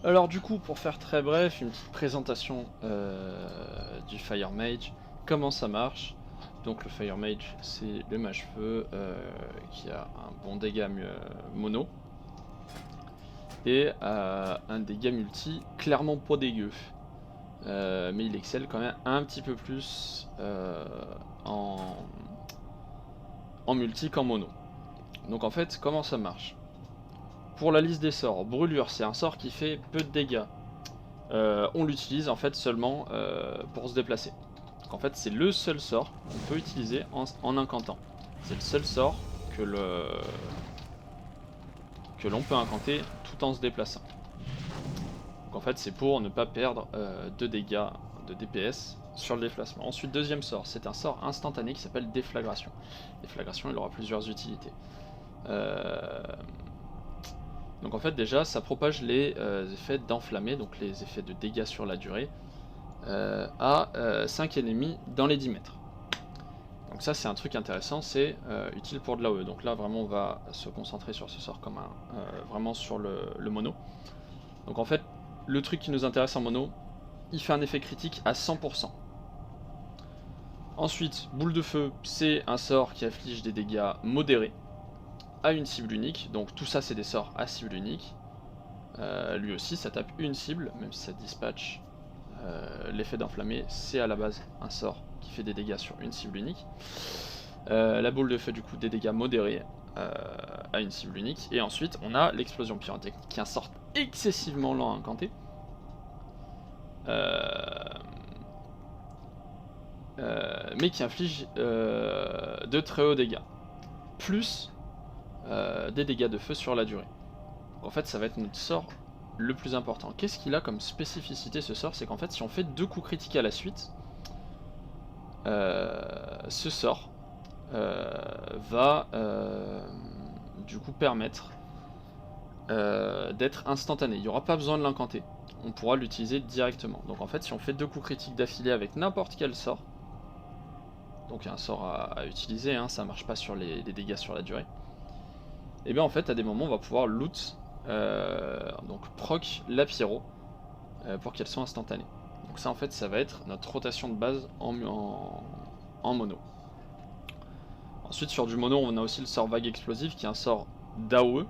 Alors du coup, pour faire très bref, une petite présentation du Fire Mage, comment ça marche. Donc le Fire Mage, c'est le mage feu qui a un bon dégât mono et un dégât multi clairement pas dégueu. Mais il excelle quand même un petit peu plus en multi qu'en mono. Donc en fait, comment ça marche? Pour la liste des sorts, brûlure, c'est un sort qui fait peu de dégâts. On l'utilise en fait seulement pour se déplacer. Donc en fait c'est le seul sort qu'on peut utiliser en incantant. C'est le seul sort que l'on peut incanter tout en se déplaçant. Donc en fait c'est pour ne pas perdre de dégâts de DPS sur le déplacement. Ensuite deuxième sort, c'est un sort instantané qui s'appelle déflagration. Déflagration, il aura plusieurs utilités. Donc en fait déjà ça propage les effets d'enflammer, donc les effets de dégâts sur la durée, à 5 ennemis dans les 10 mètres. Donc ça c'est un truc intéressant, c'est utile pour de l'AOE. Donc là vraiment on va se concentrer sur ce sort commun, vraiment sur le mono. Donc en fait le truc qui nous intéresse en mono, il fait un effet critique à 100%. Ensuite, boule de feu, c'est un sort qui afflige des dégâts modérés à une cible unique. Donc tout ça c'est des sorts à cible unique. Lui aussi ça tape une cible, même si ça dispatch l'effet d'enflammer, c'est à la base un sort qui fait des dégâts sur une cible unique. La boule de feu du coup des dégâts modérés à une cible unique. Et ensuite on a l'explosion pyrotechnique qui est un sort excessivement lent à incanter. Mais qui inflige de très hauts dégâts. Plus des dégâts de feu sur la durée. Donc en fait ça va être notre sort le plus important. Qu'est-ce qu'il a comme spécificité ce sort? C'est qu'en fait si on fait 2 coups critiques à la suite, ce sort va du coup permettre d'être instantané. Il n'y aura pas besoin de l'incanter. On pourra l'utiliser directement. Donc en fait si on fait 2 coups critiques d'affilée avec n'importe quel sort, donc un sort à utiliser, hein, ça marche pas sur les dégâts sur la durée, et bien en fait à des moments on va pouvoir loot, donc proc la pyro pour qu'elle soit instantanée. Donc ça en fait ça va être notre rotation de base en mono. Ensuite sur du mono on a aussi le sort vague explosive qui est un sort d'AOE,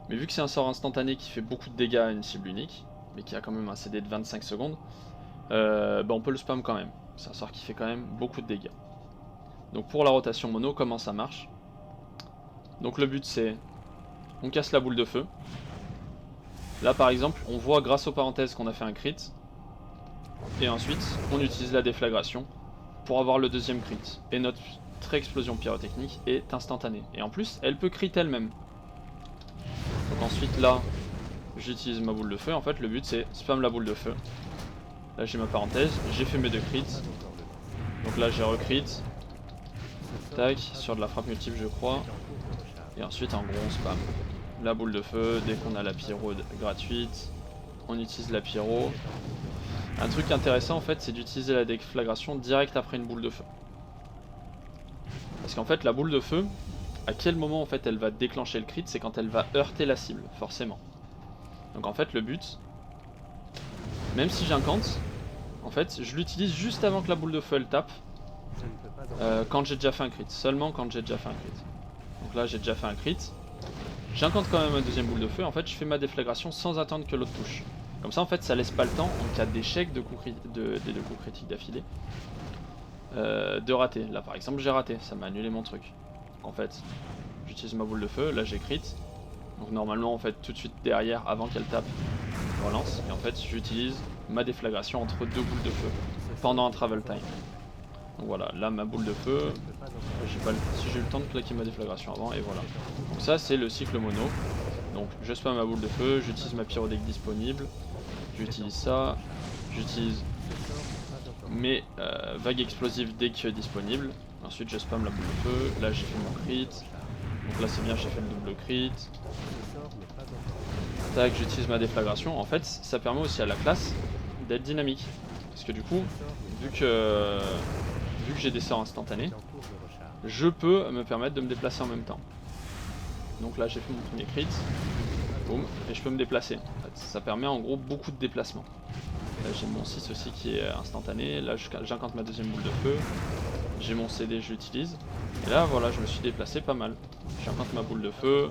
mais vu que c'est un sort instantané qui fait beaucoup de dégâts à une cible unique, mais qui a quand même un CD de 25 secondes, on peut le spam quand même. C'est un sort qui fait quand même beaucoup de dégâts. Donc pour la rotation mono, comment ça marche? Donc le but c'est, on casse la boule de feu. Là par exemple, on voit grâce aux parenthèses qu'on a fait un crit. Et ensuite, on utilise la déflagration pour avoir le deuxième crit. Et notre explosion pyrotechnique est instantanée. Et en plus, elle peut crit elle-même. Donc ensuite là, j'utilise ma boule de feu. En fait, le but c'est spam la boule de feu. Là j'ai ma parenthèse, j'ai fait mes 2 crits. Donc là j'ai recrit. Tac, sur de la frappe multiple je crois. Et ensuite en gros on spam la boule de feu dès qu'on a la pyro gratuite. On utilise la pyro. Un truc intéressant en fait c'est d'utiliser la déflagration direct après une boule de feu. Parce qu'en fait la boule de feu, à quel moment en fait elle va déclencher le crit? C'est quand elle va heurter la cible, forcément. Donc en fait le but, même si j'incante, en fait je l'utilise juste avant que la boule de feu elle tape. Quand j'ai déjà fait un crit, seulement quand j'ai déjà fait un crit. Donc là j'ai déjà fait un crit. J'incante quand même ma deuxième boule de feu, en fait je fais ma déflagration sans attendre que l'autre touche. Comme ça en fait ça laisse pas le temps, en cas d'échec des 2 coups critiques d'affilée, de rater. Là par exemple j'ai raté, ça m'a annulé mon truc. Donc en fait j'utilise ma boule de feu, là j'ai crit. Donc normalement en fait tout de suite derrière, avant qu'elle tape, je relance. Et en fait j'utilise ma déflagration entre 2 boules de feu pendant un travel time. Donc voilà, là ma boule de feu, si j'ai eu le temps de claquer ma déflagration avant, et voilà. Donc ça c'est le cycle mono. Donc je spam ma boule de feu, j'utilise ma pyro dès que disponible, j'utilise ça, j'utilise mes vagues explosives dès que disponible. Ensuite je spam la boule de feu, là j'ai fait mon crit. Donc là c'est bien, j'ai fait le double crit. Tac, j'utilise ma déflagration. En fait ça permet aussi à la classe d'être dynamique. Parce que du coup, vu que j'ai des sorts instantanés, je peux me permettre de me déplacer en même temps. Donc là j'ai fait mon premier crit. boum, et je peux me déplacer. En fait, ça permet en gros beaucoup de déplacements. Là j'ai mon 6 aussi qui est instantané, là j'incante ma deuxième boule de feu, j'ai mon CD, je l'utilise, et là voilà, je me suis déplacé pas mal. J'incante ma boule de feu,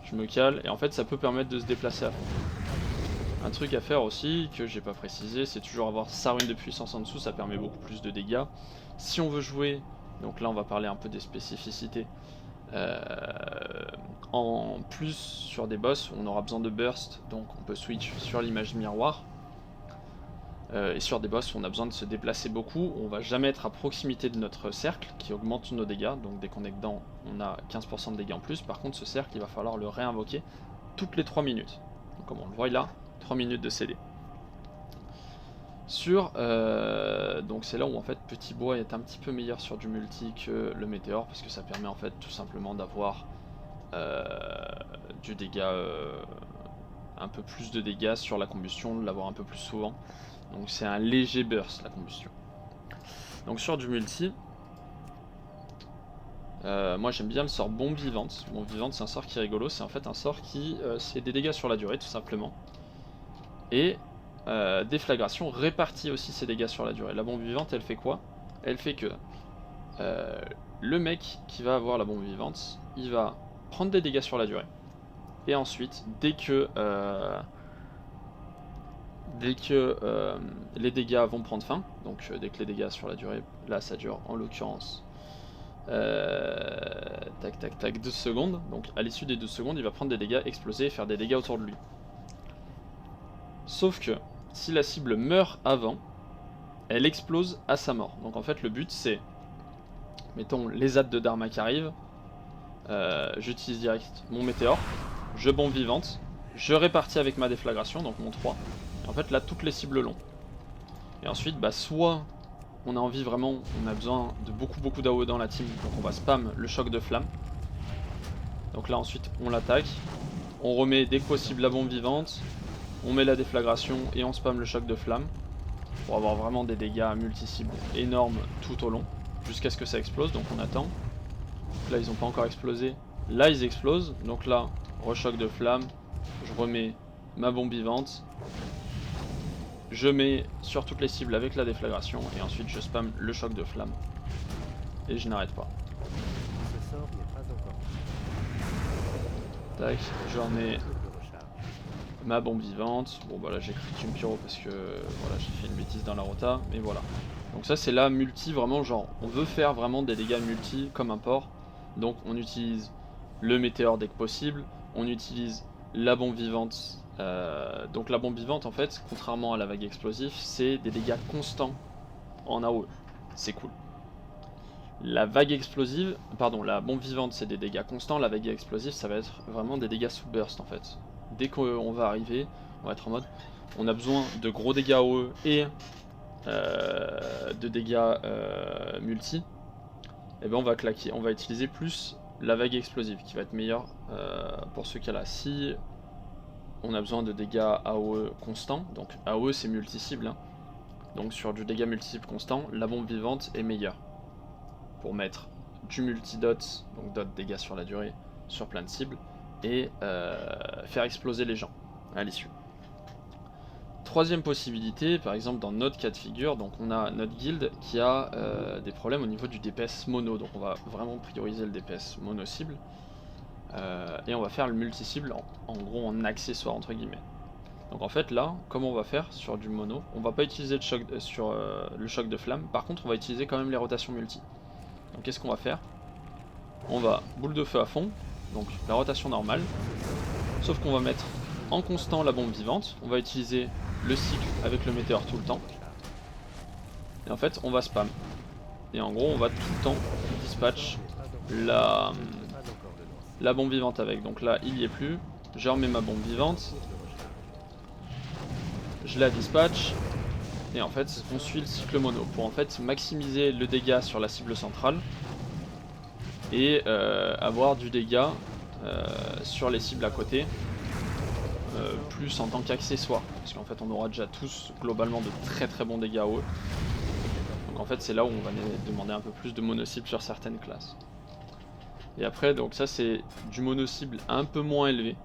je me cale, et en fait ça peut permettre de se déplacer à fond. Un truc à faire aussi, que j'ai pas précisé, c'est toujours avoir sa rune de puissance en dessous, ça permet beaucoup plus de dégâts. Si on veut jouer, donc là on va parler un peu des spécificités, en plus sur des boss, on aura besoin de burst, donc on peut switch sur l'image miroir. Et sur des boss, on a besoin de se déplacer beaucoup, on va jamais être à proximité de notre cercle qui augmente nos dégâts, donc dès qu'on est dedans, on a 15% de dégâts en plus. Par contre, ce cercle, il va falloir le réinvoquer toutes les 3 minutes. Donc, comme on le voit là, 3 minutes de CD. Donc c'est là où en fait Petit Bois est un petit peu meilleur sur du multi que le météore, parce que ça permet en fait tout simplement d'avoir du dégât, un peu plus de dégâts sur la combustion, de l'avoir un peu plus souvent. Donc c'est un léger burst la combustion. Donc sur du multi, moi j'aime bien le sort Bombe Vivante. Bombe Vivante c'est un sort qui est rigolo, c'est en fait un sort qui c'est des dégâts sur la durée tout simplement. Et déflagration répartit aussi ses dégâts sur la durée. La bombe vivante elle fait quoi? Elle fait que le mec qui va avoir la bombe vivante, il va prendre des dégâts sur la durée. Et ensuite, dès que les dégâts vont prendre fin, donc dès que les dégâts sur la durée, là ça dure en l'occurrence tac tac tac 12 secondes, donc à l'issue des 12 secondes il va prendre des dégâts, exploser et faire des dégâts autour de lui. Sauf que si la cible meurt avant, elle explose à sa mort. Donc en fait le but c'est, mettons les ZAD de Dharma qui arrivent, j'utilise direct mon météore, je bombe vivante, je répartis avec ma déflagration, donc mon 3, et en fait là toutes les cibles l'ont. Et ensuite bah soit on a envie vraiment, on a besoin de beaucoup d'AOE dans la team, donc on va spam le choc de flamme. Donc là ensuite on l'attaque, on remet dès que possible la bombe vivante, on met la déflagration et on spam le choc de flamme pour avoir vraiment des dégâts multi-cibles énormes tout au long, jusqu'à ce que ça explose, donc on attend. Donc là ils n'ont pas encore explosé, là ils explosent, donc là, rechoc de flamme, je remets ma bombe vivante, je mets sur toutes les cibles avec la déflagration, et ensuite je spam le choc de flamme, et je n'arrête pas. Tac, je remets ma bombe vivante. Bon bah là j'ai écrit une pyro parce que voilà, j'ai fait une bêtise dans la rota, mais voilà. Donc ça c'est la multi vraiment, genre on veut faire vraiment des dégâts multi comme un porc. Donc on utilise le météore dès que possible, on utilise la bombe vivante. Donc la bombe vivante en fait, contrairement à la vague explosive, c'est des dégâts constants en AOE. C'est cool. La vague explosive, pardon, la bombe vivante c'est des dégâts constants, la vague explosive ça va être vraiment des dégâts sous burst en fait. Dès qu'on va arriver, on va être en mode, on a besoin de gros dégâts AOE et de dégâts multi, et ben on va claquer, on va utiliser plus la vague explosive qui va être meilleure pour ce cas là. Si on a besoin de dégâts AOE constants, donc AOE c'est multi-cible, hein, donc sur du dégât multi-cible constant, la bombe vivante est meilleure pour mettre du multi-dot, donc dot dégâts sur la durée, sur plein de cibles, et faire exploser les gens à l'issue. Troisième possibilité, par exemple dans notre cas de figure, donc on a notre guild qui a des problèmes au niveau du DPS mono, donc on va vraiment prioriser le DPS mono cible, et on va faire le multi cible en gros en accessoire entre guillemets. Donc en fait là, comment on va faire sur du mono, on va pas utiliser le choc sur le choc de flamme, par contre on va utiliser quand même les rotations multi. Donc qu'est-ce qu'on va faire? On va boule de feu à fond, donc la rotation normale, sauf qu'on va mettre en constant la bombe vivante, on va utiliser le cycle avec le météore tout le temps, et en fait on va spam, et en gros on va tout le temps dispatch la bombe vivante avec, donc là il y est plus, je remets ma bombe vivante, je la dispatch, et en fait on suit le cycle mono, pour en fait maximiser le dégât sur la cible centrale, et avoir du dégât sur les cibles à côté, plus en tant qu'accessoire, parce qu'en fait on aura déjà tous globalement de très bons dégâts AOE. Donc en fait c'est là où on va demander un peu plus de mono-cible sur certaines classes. Et après donc ça c'est du mono-cible un peu moins élevé,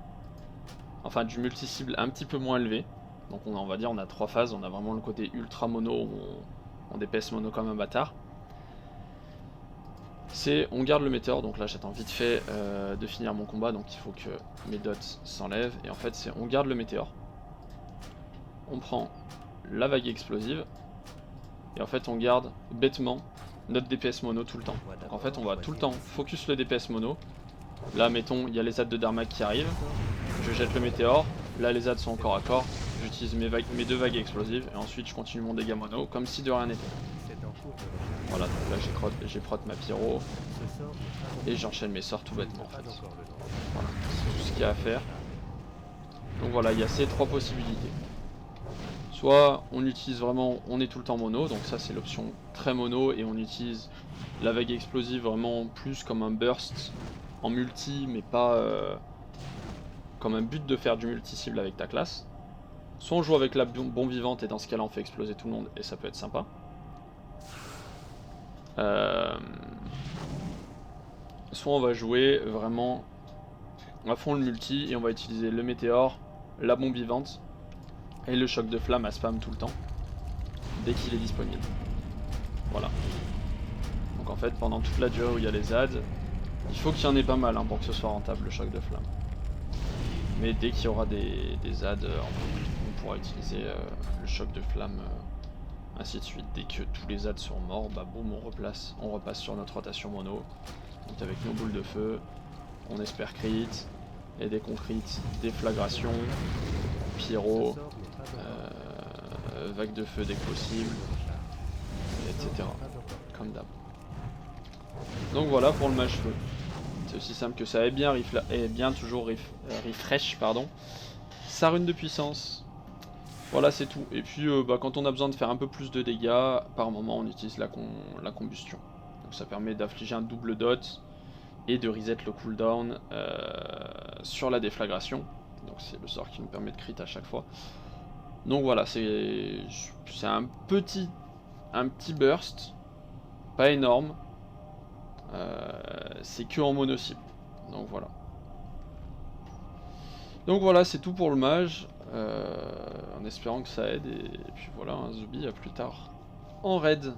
enfin du multi-cible un petit peu moins élevé. Donc on va dire on a 3 phases, on a vraiment le côté ultra mono où on DPS mono comme un bâtard. C'est on garde le météore, donc là j'attends vite fait de finir mon combat, donc il faut que mes dots s'enlèvent. Et en fait c'est on garde le météore, on prend la vague explosive, et en fait on garde bêtement notre DPS mono tout le temps. Donc en fait on va tout le temps focus le DPS mono. Là mettons il y a les ZAD de Darmak qui arrivent, je jette le météore, là les ZAD sont encore à corps, j'utilise mes 2 vagues explosives et ensuite je continue mon dégât mono comme si de rien n'était. Voilà, donc là j'ai prot ma pyro et j'enchaîne mes sorts tout bêtement en fait. Voilà, c'est tout ce qu'il y a à faire. Donc voilà, il y a ces 3 possibilités. Soit on utilise vraiment, on est tout le temps mono, donc ça c'est l'option très mono et on utilise la vague explosive vraiment plus comme un burst en multi mais pas comme un but de faire du multi-cible avec ta classe. Soit on joue avec la bombe vivante et dans ce cas là on fait exploser tout le monde et ça peut être sympa. Soit on va jouer vraiment à fond le multi et on va utiliser le météore, la bombe vivante et le choc de flamme à spam tout le temps dès qu'il est disponible. Voilà. Donc en fait pendant toute la durée où il y a les ZAD, il faut qu'il y en ait pas mal hein, pour que ce soit rentable le choc de flamme. Mais dès qu'il y aura des ZAD, on pourra utiliser le choc de flamme, ainsi de suite. Dès que tous les ZAD sont morts, bah boum, on repasse sur notre rotation mono. Donc avec nos boules de feu, on espère crit, et dès qu'on crit, déflagration, pyro, vague de feu dès que possible, etc. Comme d'hab. Donc voilà pour le mage feu. C'est aussi simple que ça, et bien toujours refresh pardon, sa rune de puissance. Voilà c'est tout. Et puis quand on a besoin de faire un peu plus de dégâts, par moment on utilise la combustion. Donc ça permet d'affliger un double dot et de reset le cooldown sur la déflagration. Donc c'est le sort qui nous permet de crit à chaque fois. Donc voilà, c'est un petit burst, pas énorme. C'est que en mono cible. Donc voilà, c'est tout pour le mage. En espérant que ça aide. Et puis voilà, un Zubi à plus tard en raid.